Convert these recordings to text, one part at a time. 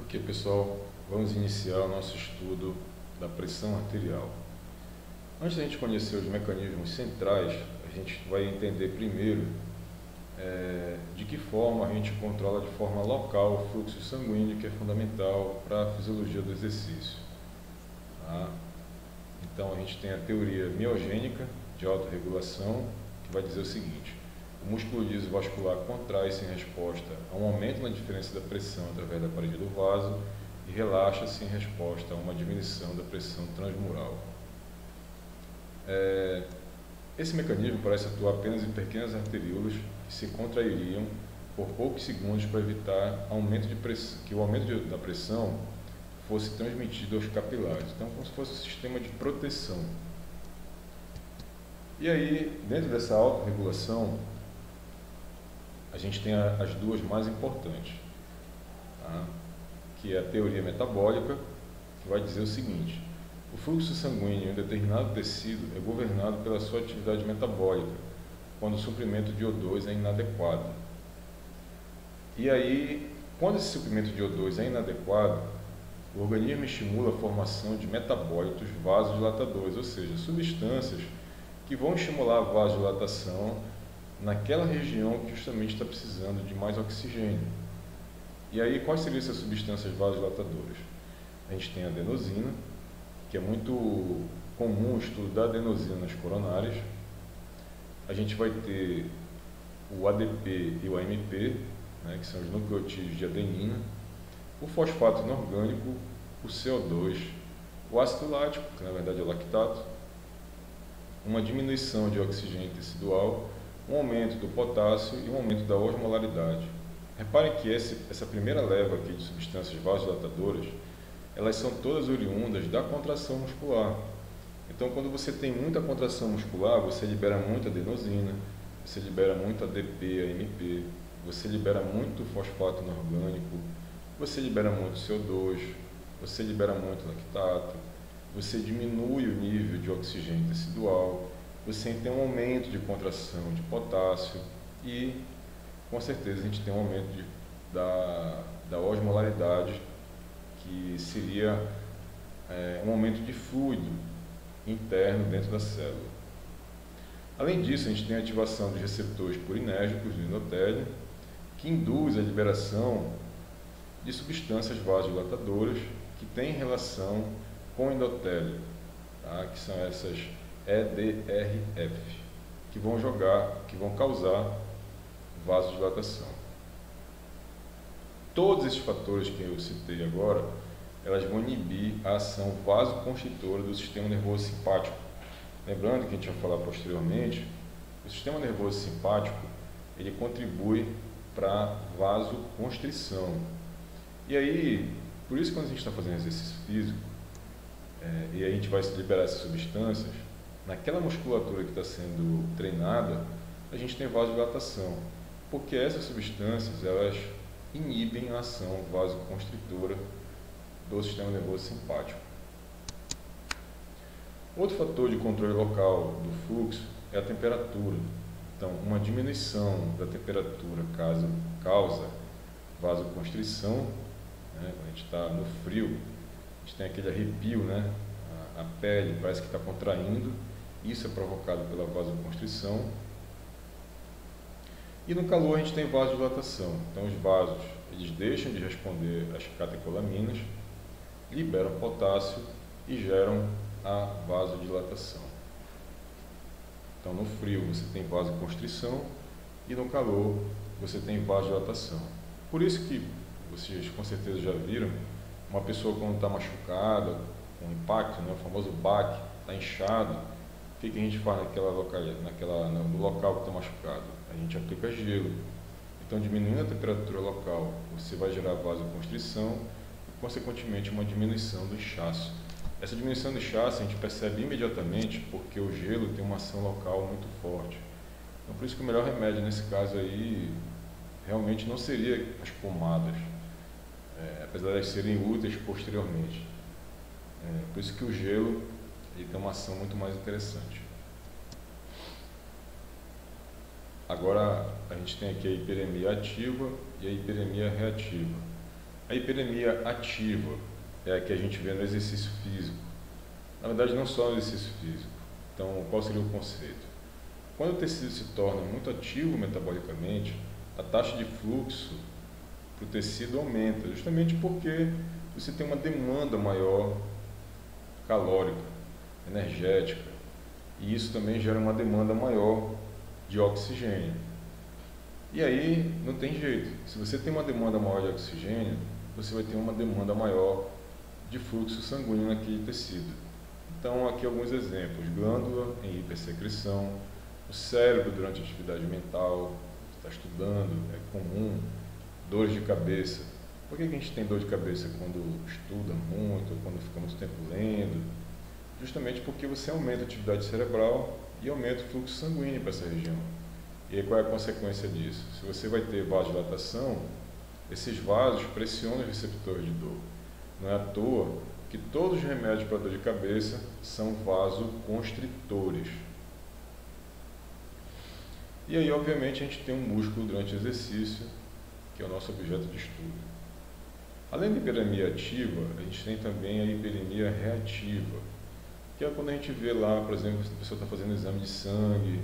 Ok, pessoal, vamos iniciar o nosso estudo da pressão arterial. Antes da gente conhecer os mecanismos centrais, a gente vai entender primeiro de que forma a gente controla de forma local o fluxo sanguíneo, que é fundamental para a fisiologia do exercício. Tá? Então, a gente tem a teoria miogênica de autorregulação, que vai dizer o seguinte: o músculo liso vascular contrai-se em resposta a um aumento na diferença da pressão através da parede do vaso e relaxa-se em resposta a uma diminuição da pressão transmural. Esse mecanismo parece atuar apenas em pequenas arteríolas que se contrairiam por poucos segundos para evitar que o aumento da pressão fosse transmitido aos capilares. Então, como se fosse um sistema de proteção. E aí, dentro dessa autorregulação, a gente tem as duas mais importantes, tá? Que é a teoria metabólica, que vai dizer o seguinte: o fluxo sanguíneo em determinado tecido é governado pela sua atividade metabólica, quando o suprimento de O2 é inadequado. E aí, quando esse suprimento de O2 é inadequado, o organismo estimula a formação de metabólitos vasodilatadores, ou seja, substâncias que vão estimular a vasodilatação naquela região que justamente está precisando de mais oxigênio. E aí, quais seriam essas substâncias vasodilatadoras? A gente tem a adenosina, que é muito comum o estudo da adenosina nas coronárias. A gente vai ter o ADP e o AMP, que são os nucleotídeos de adenina, o fosfato inorgânico, o CO2, o ácido lático, que na verdade é o lactato, uma diminuição de oxigênio tecidual, um aumento do potássio e um aumento da osmolaridade. Reparem que essa primeira leva aqui de substâncias vasodilatadoras, elas são todas oriundas da contração muscular. Então, quando você tem muita contração muscular, você libera muita adenosina, você libera muito ADP, AMP, você libera muito fosfato inorgânico, você libera muito CO2, você libera muito lactato, você diminui o nível de oxigênio tecidual, você tem um aumento de contração de potássio e, com certeza, a gente tem um aumento da osmolaridade, que seria um aumento de fluido interno dentro da célula. Além disso, a gente tem a ativação dos receptores purinérgicos do endotélio, que induz a liberação de substâncias vasodilatadoras que têm relação com o endotélio, tá? Que são essas EDRF, que vão causar vasodilatação. Todos esses fatores que eu citei agora, elas vão inibir a ação vasoconstritora do sistema nervoso simpático. Lembrando que a gente vai falar posteriormente, o sistema nervoso simpático, ele contribui para a vasoconstrição. E aí, por isso, quando a gente está fazendo exercício físico, e a gente vai liberar essas substâncias, naquela musculatura que está sendo treinada, a gente tem vasodilatação, porque essas substâncias, elas inibem a ação vasoconstritora do sistema nervoso simpático. Outro fator de controle local do fluxo é a temperatura. Então, uma diminuição da temperatura causa vasoconstrição, quando a gente está no frio, a gente tem aquele arrepio, a pele parece que está contraindo, isso é provocado pela vasoconstrição. E no calor a gente tem vasodilatação, então os vasos eles deixam de responder às catecolaminas, liberam potássio e geram a vasodilatação. Então no frio você tem vasoconstrição e no calor você tem vasodilatação. Por isso que vocês com certeza já viram, uma pessoa quando está machucada, com impacto, o famoso baque, está inchado, o que a gente faz no local que está machucado? A gente aplica gelo. Então, diminuindo a temperatura local, você vai gerar vasoconstrição e, consequentemente, uma diminuição do inchaço. Essa diminuição do inchaço a gente percebe imediatamente porque o gelo tem uma ação local muito forte. Então, por isso que o melhor remédio nesse caso aí realmente não seria as pomadas, apesar de elas serem úteis posteriormente. Por isso que o gelo ele tem uma ação muito mais interessante. Agora, a gente tem aqui a hiperemia ativa e a hiperemia reativa. A hiperemia ativa é a que a gente vê no exercício físico. Na verdade, não só no exercício físico. Então, qual seria o conceito? Quando o tecido se torna muito ativo metabolicamente, a taxa de fluxo para o tecido aumenta, justamente porque você tem uma demanda maior calórica, energética, e isso também gera uma demanda maior de oxigênio. E aí não tem jeito, se você tem uma demanda maior de oxigênio, você vai ter uma demanda maior de fluxo sanguíneo naquele tecido. Então aqui alguns exemplos: glândula em hipersecreção, o cérebro durante a atividade mental, você está estudando, é comum, dores de cabeça. Por que a gente tem dor de cabeça quando estuda muito, ou quando fica muito tempo lendo? Justamente porque você aumenta a atividade cerebral e aumenta o fluxo sanguíneo para essa região. E aí qual é a consequência disso? Se você vai ter vasodilatação, esses vasos pressionam os receptores de dor. Não é à toa que todos os remédios para dor de cabeça são vasoconstritores. E aí, obviamente, a gente tem um músculo durante o exercício, que é o nosso objeto de estudo. Além da hiperemia ativa, a gente tem também a hiperemia reativa, que é quando a gente vê lá, por exemplo, se a pessoa está fazendo exame de sangue,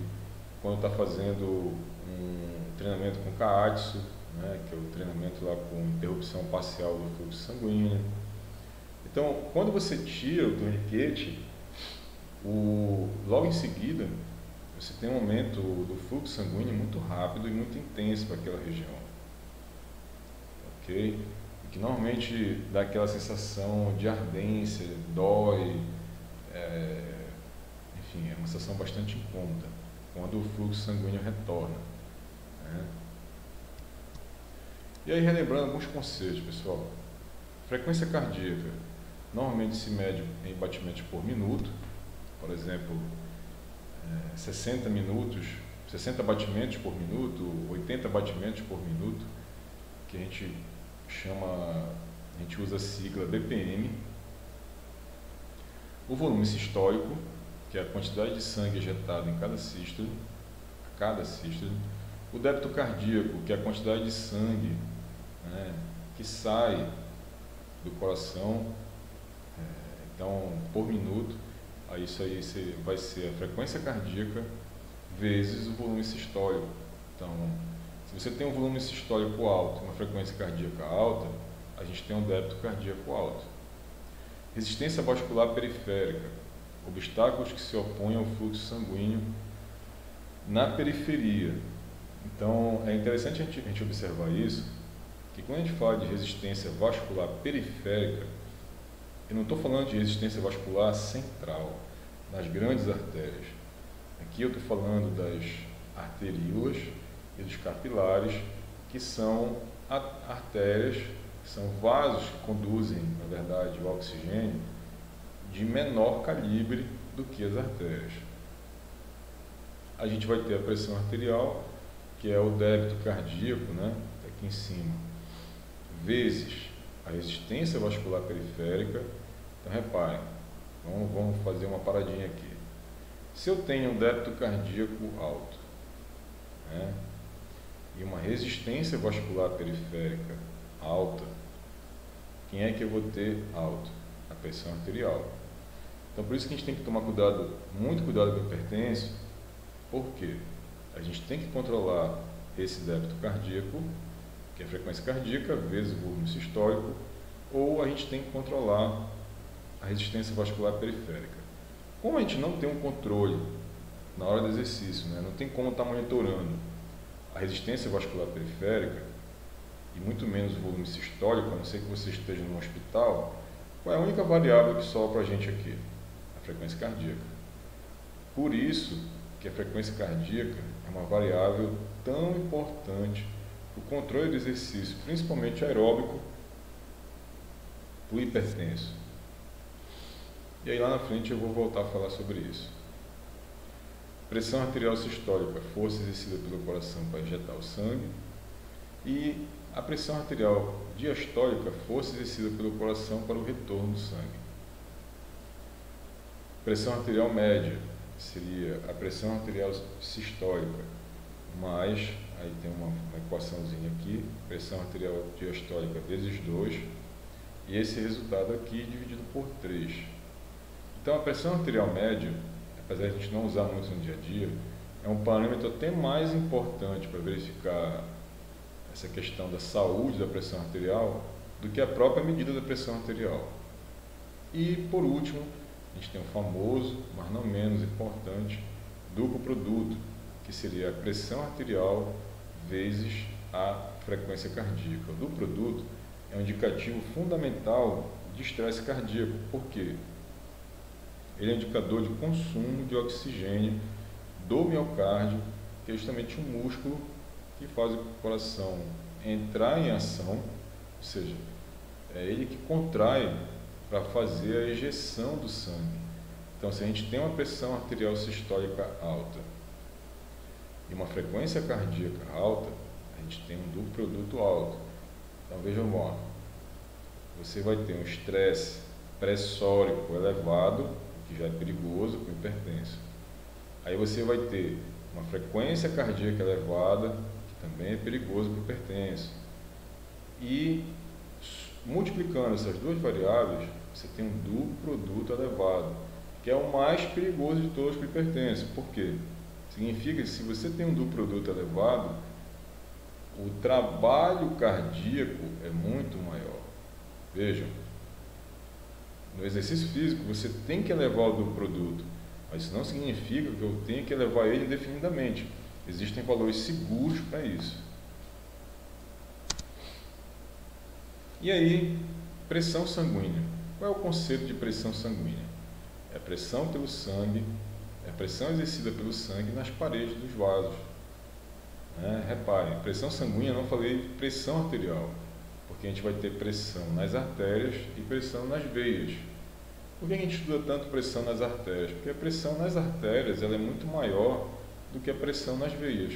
quando está fazendo um treinamento com Kaatsu, né, que é o treinamento lá com interrupção parcial do fluxo sanguíneo. Então, quando você tira o torniquete, logo em seguida, você tem um aumento do fluxo sanguíneo muito rápido e muito intenso para aquela região. Ok? Que normalmente dá aquela sensação de ardência, dói, enfim, é uma sensação bastante incômoda quando o fluxo sanguíneo retorna, né? E aí, relembrando alguns conceitos, pessoal: frequência cardíaca normalmente se mede em batimentos por minuto, por exemplo, 60 batimentos por minuto, 80 batimentos por minuto, que a gente usa a sigla BPM. O volume sistólico, que é a quantidade de sangue ejetado em cada sístole, o débito cardíaco, que é a quantidade de sangue, né, que sai do coração, então por minuto. Aí isso aí vai ser a frequência cardíaca vezes o volume sistólico. Então, se você tem um volume sistólico alto, uma frequência cardíaca alta, a gente tem um débito cardíaco alto. Resistência vascular periférica, obstáculos que se opõem ao fluxo sanguíneo na periferia. Então, é interessante a gente observar isso, que quando a gente fala de resistência vascular periférica, eu não estou falando de resistência vascular central, nas grandes artérias. Aqui eu estou falando das arteríolas e dos capilares, que são artérias, que são vasos que conduzem, na verdade, o oxigênio de menor calibre do que as artérias. A gente vai ter a pressão arterial, que é o débito cardíaco, né, aqui em cima, vezes a resistência vascular periférica. Então, reparem, vamos fazer uma paradinha aqui. Se eu tenho um débito cardíaco alto, né, e uma resistência vascular periférica alta, quem é que eu vou ter alto? A pressão arterial. Então, por isso que a gente tem que tomar cuidado, muito cuidado com o hipertenso. Por quê? A gente tem que controlar esse débito cardíaco, que é a frequência cardíaca vezes o volume sistólico, ou a gente tem que controlar a resistência vascular periférica. Como a gente não tem um controle na hora do exercício, né, não tem como estar monitorando a resistência vascular periférica, e muito menos o volume sistólico, a não ser que você esteja no hospital, qual é a única variável que sobra para a gente aqui? A frequência cardíaca. Por isso que a frequência cardíaca é uma variável tão importante para o controle do exercício, principalmente aeróbico, para o hipertenso. E aí lá na frente eu vou voltar a falar sobre isso. Pressão arterial sistólica, força exercida pelo coração para injetar o sangue. E a pressão arterial diastólica, força exercida pelo coração para o retorno do sangue. Pressão arterial média seria a pressão arterial sistólica mais aí tem uma equaçãozinha aqui, pressão arterial diastólica vezes 2, e esse resultado aqui dividido por 3. Então a pressão arterial média, apesar de a gente não usar muito no dia a dia, é um parâmetro até mais importante para verificar essa questão da saúde da pressão arterial do que a própria medida da pressão arterial. E por último, a gente tem o famoso, mas não menos importante, duplo produto, que seria a pressão arterial vezes a frequência cardíaca. O duplo produto é um indicativo fundamental de estresse cardíaco. Por quê? Ele é um indicador de consumo de oxigênio do miocárdio, que é justamente um músculo que faz o coração entrar em ação, ou seja, é ele que contrai para fazer a ejeção do sangue. Então, se a gente tem uma pressão arterial sistólica alta e uma frequência cardíaca alta, a gente tem um duplo produto alto. Então, vejam bom, você vai ter um estresse pressórico elevado, que já é perigoso para o hipertenso. Aí você vai ter uma frequência cardíaca elevada, que também é perigoso para o hipertenso. E multiplicando essas duas variáveis, você tem um duplo produto elevado, que é o mais perigoso de todos para o hipertenso. Por quê? Significa que se você tem um duplo produto elevado, o trabalho cardíaco é muito maior. Vejam, no exercício físico você tem que elevar o duplo produto, mas isso não significa que eu tenha que elevar ele indefinidamente. Existem valores seguros para isso. E aí, pressão sanguínea. Qual é o conceito de pressão sanguínea? É a pressão pelo sangue, é a pressão exercida pelo sangue nas paredes dos vasos. Reparem, pressão sanguínea, não falei pressão arterial, porque a gente vai ter pressão nas artérias e pressão nas veias. Por que a gente estuda tanto pressão nas artérias? Porque a pressão nas artérias ela é muito maior do que a pressão nas veias.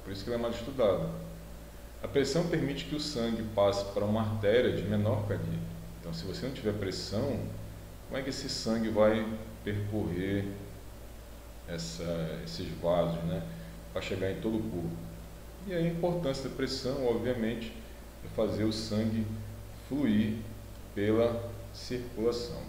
Por isso que ela é mais estudada. A pressão permite que o sangue passe para uma artéria de menor calibre. Então, se você não tiver pressão, como é que esse sangue vai percorrer esses vasos, para chegar em todo o corpo? E aí a importância da pressão, obviamente, é fazer o sangue fluir pela circulação.